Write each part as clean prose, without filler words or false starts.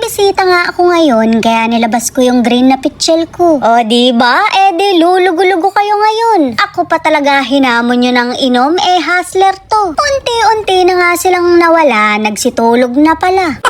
bisita nga ako ngayon kaya nilabas ko yung green na pitchel ko. O diba? Di lulugo-lugo kayo ngayon. Ako pa talaga hinamon nyo ng inom, hustler to. Unti-unti na nga silang nawala, nagsitulog na pala.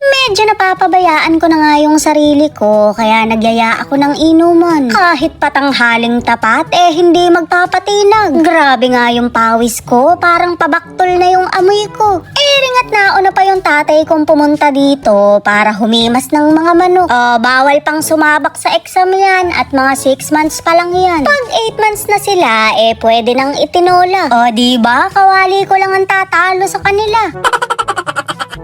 Medyo napapabayaan ko na nga yung sarili ko kaya nagyaya ako ng inuman. Kahit patanghaling tapat hindi magpapatinag. Grabe nga yung pawis ko, parang pabaktol na yung amoy ko. Ringat nauna pa yung tatay kong pumunta dito para humimas ng mga manok. Bawal pang sumabak sa exam yan at mga 6 months pa lang yan. Pag 8 months na sila pwede nang itinola. Diba? Kawali ko lang ang tatalo sa kanila.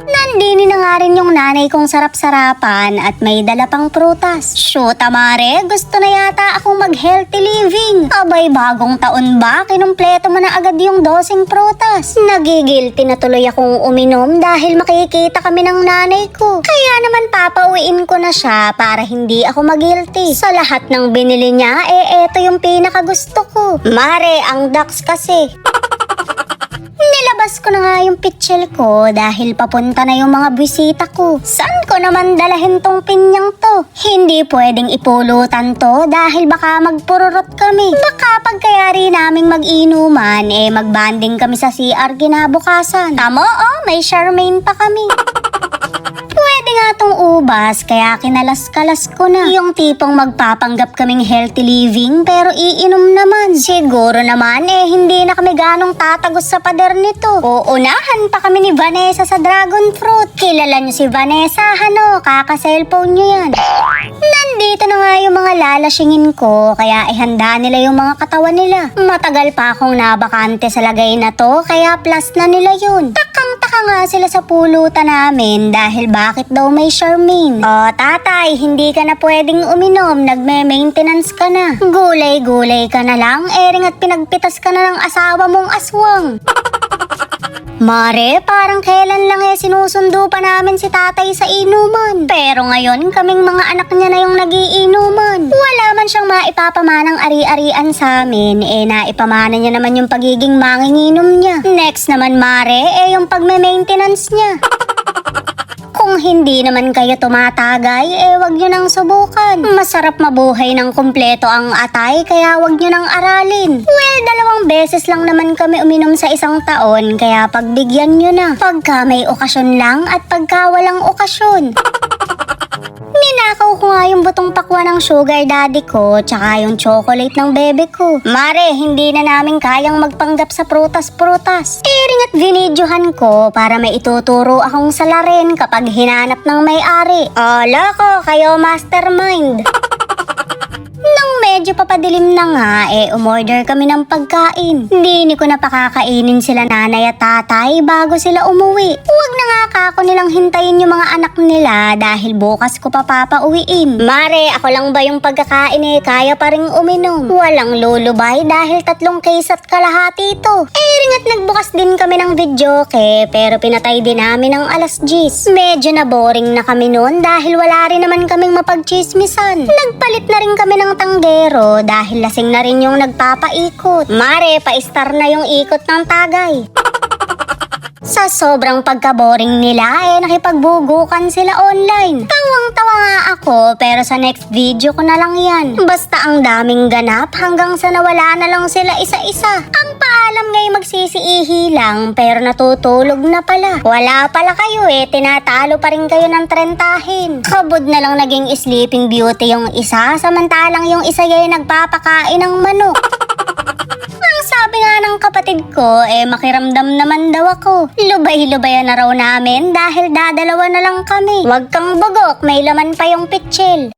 Nandini na nga rin yung nanay kong sarap-sarapan at may dala pang prutas. Shoot, amare, gusto na yata akong mag-healthy living. Abay, bagong taon ba? Kinumpleto mo na agad yung 12 prutas. Nagigilty na tuloy akong uminom dahil makikita kami ng nanay ko. Kaya naman papauwiin ko na siya para hindi ako magilty. Sa lahat ng binili niya, eto yung pinakagusto ko. Mare, ang ducks kasi. Nilabas ko na nga yung pitchel ko dahil papunta na yung mga bisita ko. Saan ko naman dalahin tong pinyang to? Hindi pwedeng ipulutan to dahil baka magpururot kami. Baka pagkayari naming mag-inuman, magbanding kami sa CR kinabukasan. Tamo, may Charmaine pa kami. Pwede nga tong ubas, kaya kinalas-kalas ko na. Yung tipong magpapanggap kaming healthy living pero iinom naman. Siguro naman hindi na kami ganong tatagos sa pader nito. Uunahan pa kami ni Vanessa sa dragon fruit. Kilala niyo si Vanessa, kaka-cellphone niyo yan. Nandito na nga yung mga lalasyingin ko, kaya ihanda nila yung mga katawan nila. Matagal pa akong nabakante sa lagay na to, kaya plus na nila yun. Takang-taka nga sila sa pulutan namin dahil bakit daw may Charmaine. Tatay, hindi ka na pwedeng uminom, nagme-maintenance ka na. Gulay-gulay ka na lang, ring at pinagpitas ka na ng asawa mong aswang. Mare, parang kailan lang sinusundo pa namin si tatay sa inuman. Pero ngayon, kaming mga anak niya na yung nagiinuman. Wala man siyang maipapamanang ari-arian sa amin, naipamana niya naman yung pagiging manginginom niya. Next naman, Mare, yung pagme-maintenance niya. Kung hindi naman kayo tumatagay, wag nyo nang subukan. Masarap mabuhay ng kumpleto ang atay, kaya wag nyo nang aralin. Well, 2 beses lang naman kami uminom sa isang taon, kaya pagbigyan nyo na. Pagka may okasyon lang at pagka walang okasyon. Ninakaw ko nga yung butong pakwa ng sugar daddy ko, tsaka yung chocolate ng bebe ko. Mare, hindi na namin kayang magpanggap sa prutas-prutas. Ring at vinidyohan ko para may ituturo akong salarin kapag hinanap ng may-ari. Loko, kayo mastermind. Nang medyo papadilim na nga, umorder kami ng pagkain. Hindi ko na pakakainin sila nanay at tatay bago sila umuwi. Huwag na nga kako nilang hintayin yung mga anak nila dahil bukas ko pa papauwiin. Mare, ako lang ba yung pagkakain kaya pa ring uminom? Walang lulubay dahil 3 case at kalahati ito. Ring at nagbukas din kami ng videoke pero pinatay din namin ng 10:00. Medyo na boring na kami noon dahil wala rin naman kaming mapagchismisan. Nagpalit na rin kami ng tanggero dahil lasing na rin yung nagpapaikot. Mare, pa-star na yung ikot ng tagay. Sa sobrang pagka-boring nila, nakipagbugukan sila online. Tawang-tawa nga ako, pero sa next video ko na lang yan. Basta ang daming ganap hanggang sa nawala na lang sila isa-isa. Ang paalam nga'y magsisiihi lang, pero natutulog na pala. Wala pala kayo tinatalo pa rin kayo ng 30. Kabod na lang naging sleeping beauty yung isa, samantalang yung isa nagpapakain ng manok. Sabi nga ng kapatid ko, makiramdam naman daw ako. Lubay-lubayan na raw namin dahil dadalawa na lang kami. Wag kang bugok, may laman pa yung pitchel.